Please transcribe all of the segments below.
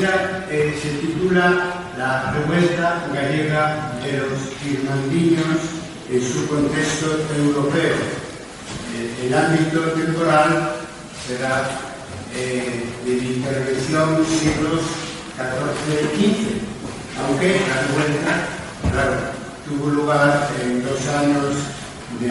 Se titula La revuelta gallega de los irmandiños en su contexto europeo. El ámbito temporal será de intervención siglos XIV y XV, aunque la revuelta, claro, tuvo lugar en 2 años de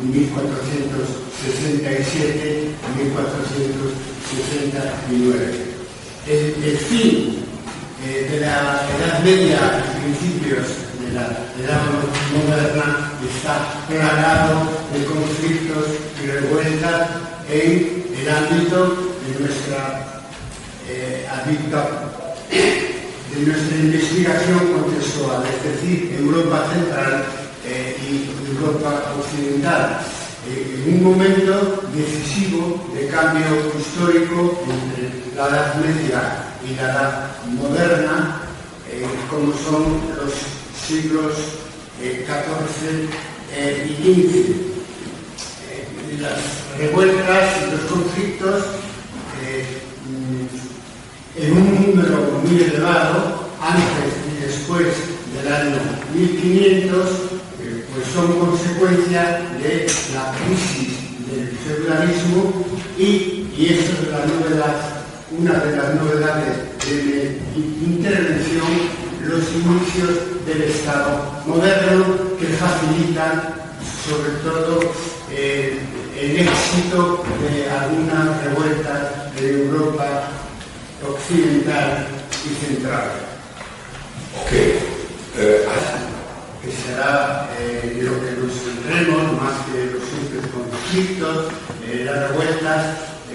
1467 y 1469. El fin de la Edad Media y principios de la Edad Moderna está plagado de conflictos y revueltas en el ámbito de nuestra investigación contextual, es decir, Europa Central y Europa Occidental. En un momento decisivo de cambio histórico entre la Edad Media y la Edad Moderna, como son los siglos XIV y XV. Las revueltas y los conflictos en un número muy elevado, antes y después del año 1500, pues son consecuencia de la crisis del feudalismo y eso es la novedad, una de las novedades de la intervención, los inicios del Estado moderno que facilitan sobre todo el éxito de algunas revueltas de Europa occidental y central. Que será lo que nos centremos más que los simples conflictos, las revueltas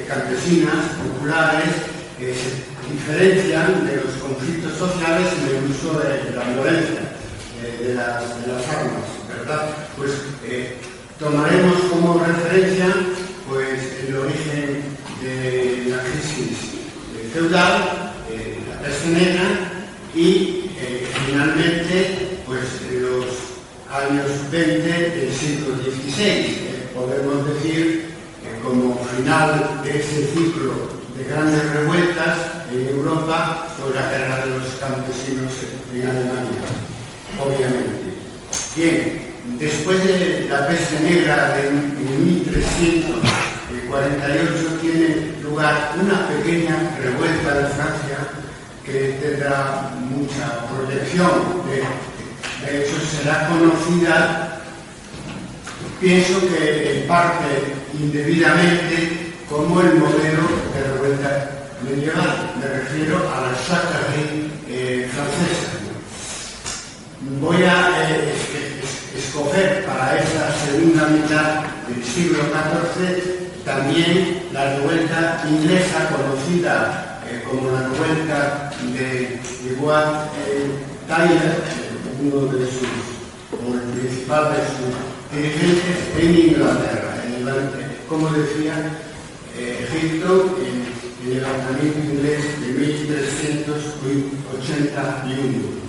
campesinas, populares, que se diferencian de los conflictos sociales en el uso de la violencia, de las armas, ¿verdad? Pues tomaremos como referencia pues, el origen de la crisis feudal, la peste negra y finalmente pues, los años 20 del siglo XVI. Podemos decir como final de ese ciclo de grandes revueltas en Europa fue la guerra de los campesinos en Alemania, obviamente. Bien, después de la peste negra de 1348 tiene lugar una pequeña revuelta de Francia que tendrá mucha proyección. De hecho, será conocida, pienso que en parte indebidamente, como el modelo de revuelta medieval. Me refiero a la Jacquerie francesa. Voy a escoger para esa segunda mitad del siglo XIV también la revuelta inglesa, conocida como la revuelta de Wat Tyler, uno de sus, o el principal de sus dirigentes en Inglaterra. Como decía, Egipto, en el levantamiento inglés de 1381.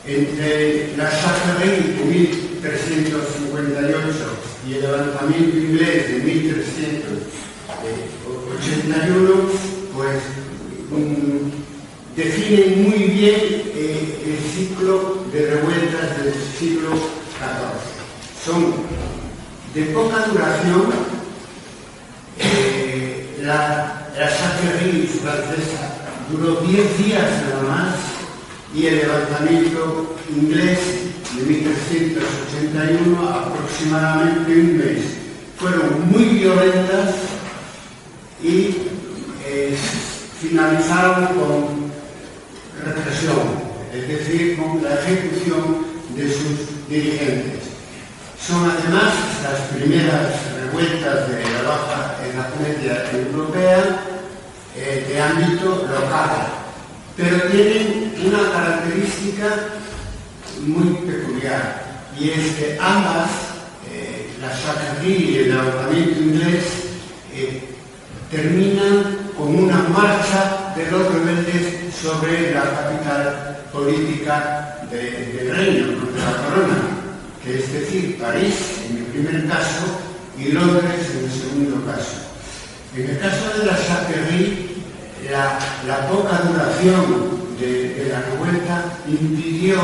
Entre la Jacquerie de 1358 y el levantamiento inglés de 1381, pues definen muy bien el ciclo de revueltas del siglo XIV. Son de poca duración. La Jacquerie francesa duró 10 días nada más y el levantamiento inglés de 1381 aproximadamente un mes. Fueron muy violentas y finalizaron con represión, es decir, con la ejecución de sus dirigentes. Son además las primeras revueltas de la Baja Edad Media europea de ámbito local, pero tienen una característica muy peculiar, y es que ambas, la Jacquerie y el levantamiento inglés, terminan con una marcha de los rebeldes sobre la capital política del reino, de la corona, que es decir, París en el primer caso y Londres en el segundo caso. En el caso de la Jacquerie, la poca duración de la revuelta impidió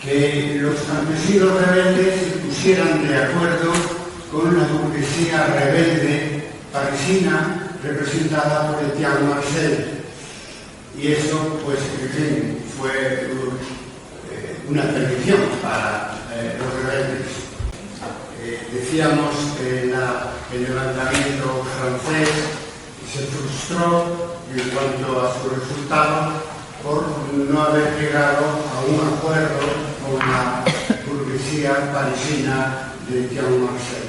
que los campesinos rebeldes se pusieran de acuerdo con la burguesía rebelde parisina representada por Etienne Marcel. Y eso, pues, en fin, fue una perdición para los rebeldes. Decíamos que el levantamiento francés se frustró en cuanto a su resultado por no haber llegado a un acuerdo con la burguesía parisina de Etienne Marcel.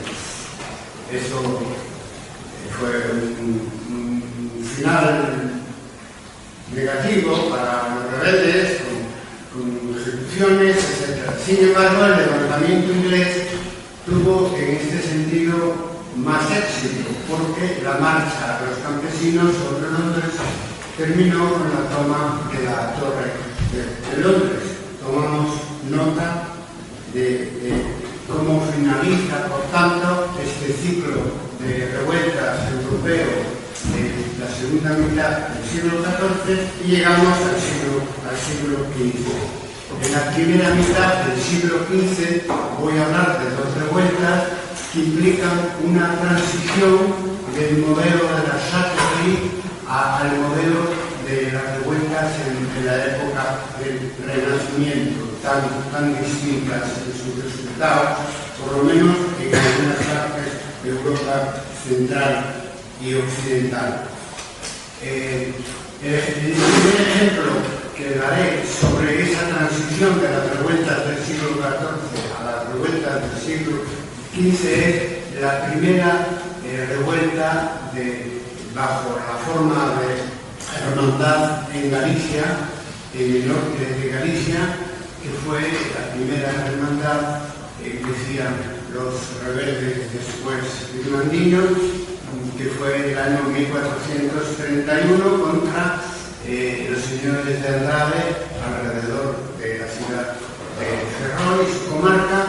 Eso fue un final negativo para los rebeldes, con ejecuciones, etc. Sin embargo, el levantamiento inglés tuvo en este sentido más éxito, porque la marcha de los campesinos sobre Londres terminó con la toma de la Torre de Londres. Tomamos nota de cómo finaliza, por tanto, este ciclo de revueltas europeo de la segunda mitad del siglo XIV y llegamos al siglo XV. En la primera mitad del siglo XV voy a hablar de dos revueltas que implican una transición del modelo de la Châtellerie al modelo de las revueltas en la época del Renacimiento, tan distintas en sus resultados, por lo menos en algunas partes de Europa central y occidental. El primer ejemplo que daré sobre esa transición de las revueltas del siglo XIV a las revueltas del siglo XV es la primera revuelta bajo la forma de hermandad en Galicia, en el norte de Galicia, que fue la primera hermandad que hacían los rebeldes después birmandinos, que fue en el año 1431 contra los señores de Andrade alrededor de la ciudad de Ferrol y su comarca,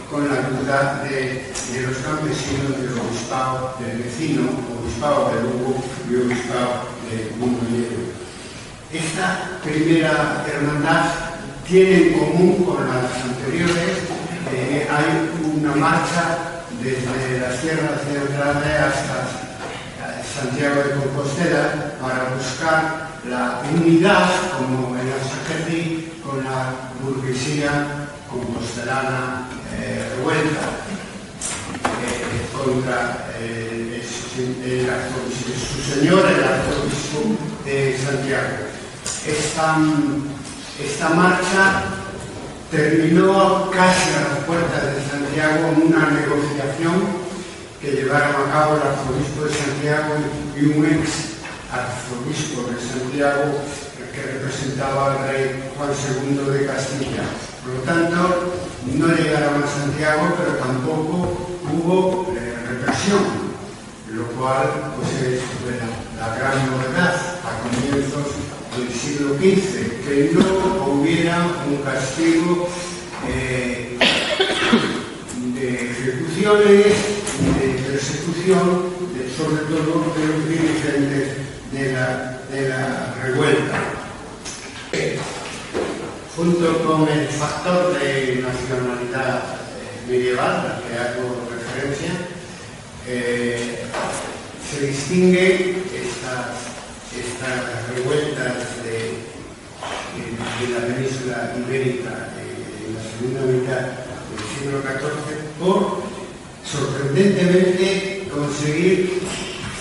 con la ayuda de los campesinos del obispado del vecino, obispado de Lugo y obispado de Mondoñedo. Esta primera hermandad tiene en común con las anteriores. Hay una marcha desde las tierras de Andrade hasta Santiago de Compostela para buscar la unidad, como en la Saheli, con la burguesía compostelana revuelta contra su señor, el arzobispo de Santiago. Esta marcha terminó casi a las puertas de Santiago en una negociación que llevaron a cabo el arzobispo de Santiago y un ex arzobispo de Santiago que representaba al rey Juan II de Castilla. Por lo tanto, no llegaron a Santiago, pero tampoco hubo represión, lo cual pues, es la gran novedad a comienzos del siglo XV, que no hubiera un castigo de ejecuciones, de persecución, sobre todo de los dirigentes de la revuelta. Junto con el factor de nacionalidad medieval, al que hago referencia, se distinguen estas revueltas de la península ibérica en la segunda mitad del siglo XIV por, sorprendentemente, conseguir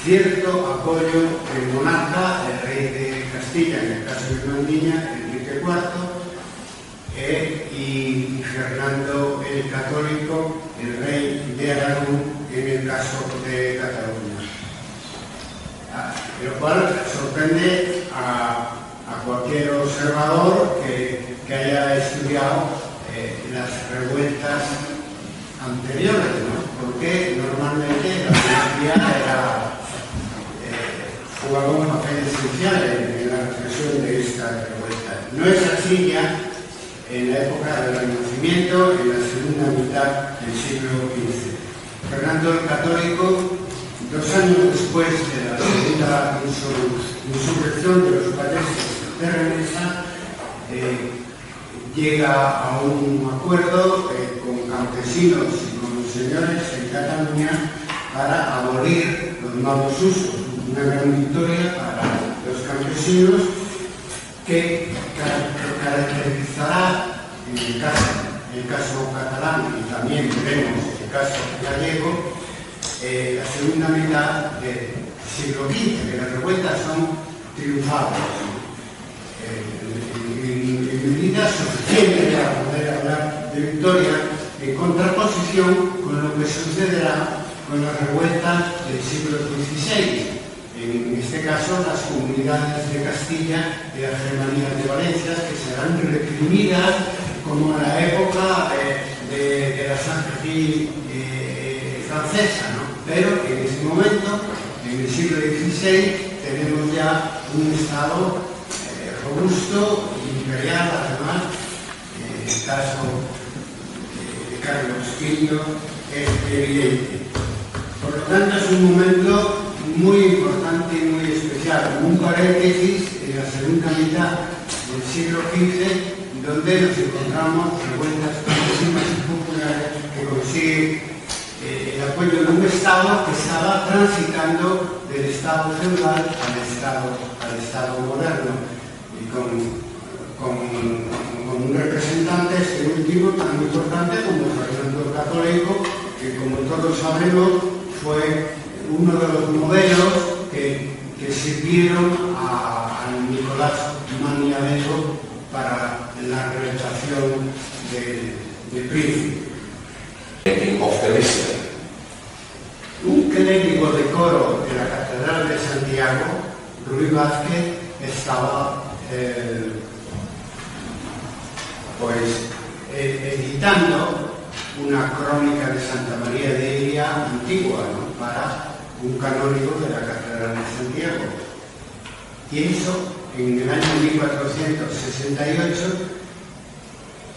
cierto apoyo del monarca, el rey de Castilla, en el caso de Birmandiña, Enrique IV, y Fernando el Católico, el rey de Aragón, en el caso de Cataluña. Lo cual sorprende a cualquier observador que haya estudiado las revueltas anteriores, ¿no? Porque normalmente la monarquía jugaba un papel esencial en la represión de esta revuelta. No es así ya en la época del Renacimiento, en la segunda mitad del siglo XV. Fernando el Católico 2 años después de la segunda insurrección de los valeses de Remesa, llega a un acuerdo con campesinos y con los señores en Cataluña para abolir los malos usos. Una gran victoria para los campesinos que caracterizará en el caso catalán y también vemos el caso gallego la segunda mitad del siglo XV, que las revueltas son triunfales. En medida suficiente para poder hablar de victoria, en contraposición con lo que sucederá con las revueltas del siglo XVI. En este caso, las comunidades de Castilla y las Germanías de Valencia, que serán reprimidas como en la época de la Sanjurjía francesa, ¿no? Pero en ese momento, en el siglo XVI, tenemos ya un Estado robusto, imperial, además. El caso de Carlos V es evidente. Por lo tanto, es un momento muy importante y muy especial, un paréntesis en la segunda mitad del siglo XV, donde nos encontramos revueltas campesinas y populares que consiguen el apoyo de un Estado que estaba transitando del Estado feudal al Estado moderno, y con un representante, este último, tan importante como Fernando el Católico, que como todos sabemos fue uno de los modelos que sirvieron a Nicolás Maquiavelo para la realización del príncipe. Un clérigo de coro de la Catedral de Santiago, Ruy Vázquez, estaba editando una crónica de Santa María de Iria antigua, ¿no?, para un canónigo de la Catedral de Santiago. Y eso, en el año 1468,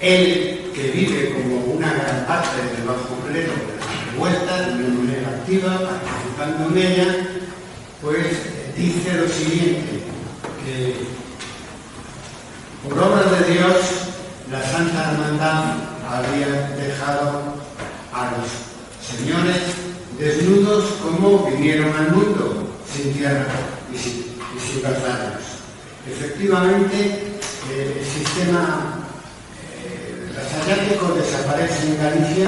él, que vive como una gran parte del bajo clero de la revuelta, de una manera activa, participando en ella, pues dice lo siguiente, que por obra de Dios, la Santa Hermandad había dejado a los señores desnudos como vinieron al mundo, sin tierra y sin vasallos. Efectivamente, el sistema vasallático desaparece en Galicia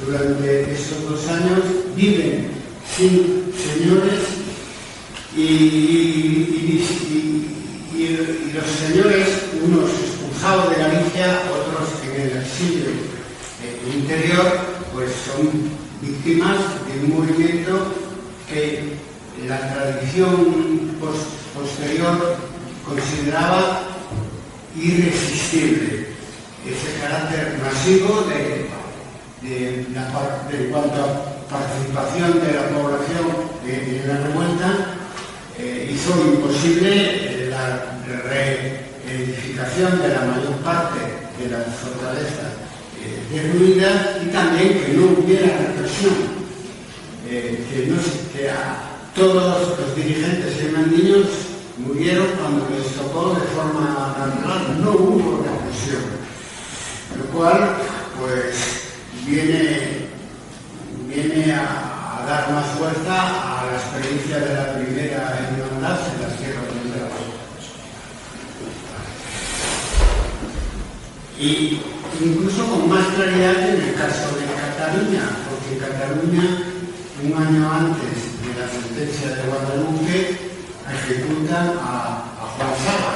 durante esos 2 años, viven sin señores y los señores, unos expulsados de Galicia, otros en el exilio interior, pues son víctimas de un movimiento que la tradición posterior consideraba irresistible. Ese carácter masivo en cuanto a participación de la población en la revuelta hizo imposible la reedificación de la mayor parte de las fortalezas derruidas, y también que no hubiera represión, que a todos los dirigentes germandinos murieron cuando les tocó de forma natural, no hubo represión, lo cual pues viene a dar más fuerza a la experiencia de la primera hermandad en las tierras centrales. Y incluso con más claridad en el caso de Cataluña, porque en Cataluña, un año antes de la sentencia de Guadalupe, ejecutan a Juan Saba,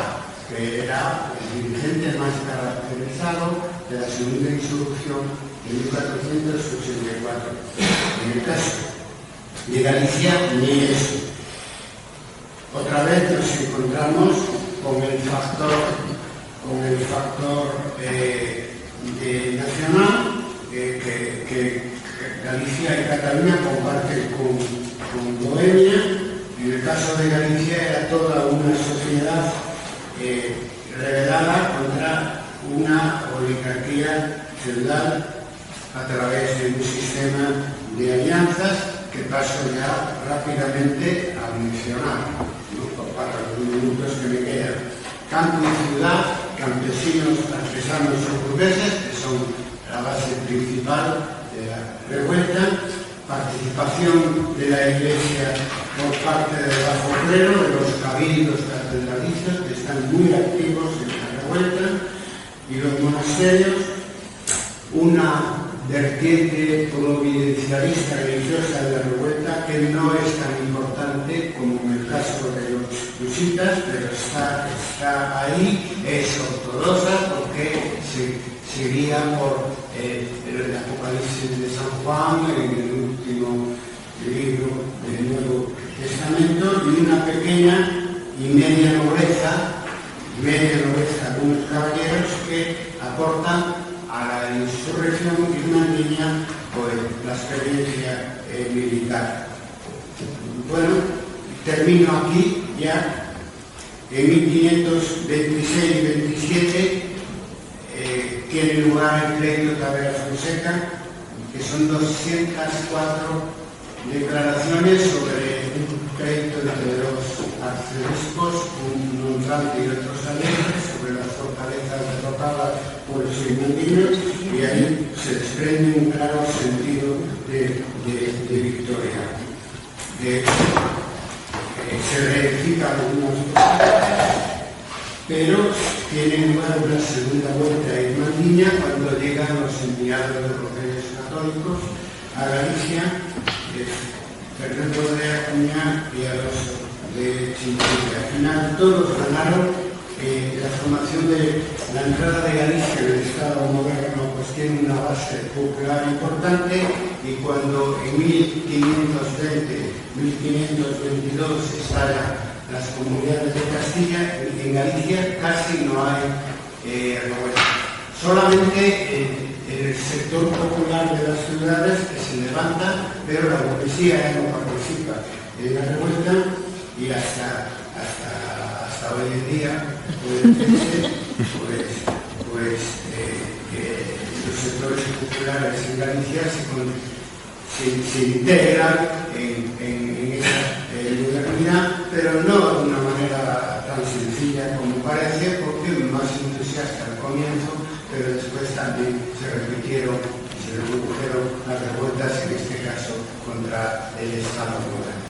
que era el dirigente más caracterizado de la segunda insurrección de 1484. En el caso de Galicia, ni eso. Otra vez nos encontramos con el factor nacional que Galicia y Cataluña comparten con Bohemia. En el caso de Galicia era toda una sociedad rebelada contra una oligarquía feudal a través de un sistema de alianzas que paso ya rápidamente a mencionar, ¿no? Para los minutos que me quedan. Campo y ciudad, campesinos, artesanos o burgueses, que son la base principal de la revuelta. Participación de la Iglesia por parte del bajo clero, de los cabildos catedralicios, que están muy activos en la revuelta, y los monasterios, una vertiente providencialista religiosa de la revuelta que no es tan importante como en el caso de los husitas, pero está ahí, es ortodoxa porque se guía por el Apocalipsis de San Juan, en el último libro del Nuevo Testamento, y una pequeña y media nobleza, algunos caballeros que aportan a la insurrección irmandiña pues la experiencia militar. Bueno, termino aquí ya. En 1526 y 27 tiene lugar el pleito Tavera Fonseca, que son 204 declaraciones sobre un pleito entre los arzobispos, un Montrante y otros alegres, sobre las fortalezas derrotadas por los irmandiños, y ahí se desprende un claro sentido de victoria. Se reifican algunas cosas, pero tiene lugar una segunda vuelta irmandiña cuando llegan los enviados de los Reyes Católicos a Galicia, Fernando de Acuña y Alonso de Chinchilla. Al final todos ganaron. La formación de la entrada de Galicia en el Estado moderno pues tiene una base popular importante, y cuando en 1522 estallan las comunidades de Castilla, en Galicia casi no hay revuelta. Solamente el sector popular de las ciudades que se levanta, pero la burguesía ya no participa en la revuelta, y hasta hoy en día puede decirse los sectores populares en Galicia se integran en esa modernidad, pero no de una manera tan sencilla como parece, porque más entusiasta al comienzo, pero después también se reprodujeron las revueltas, en este caso contra el Estado moderno.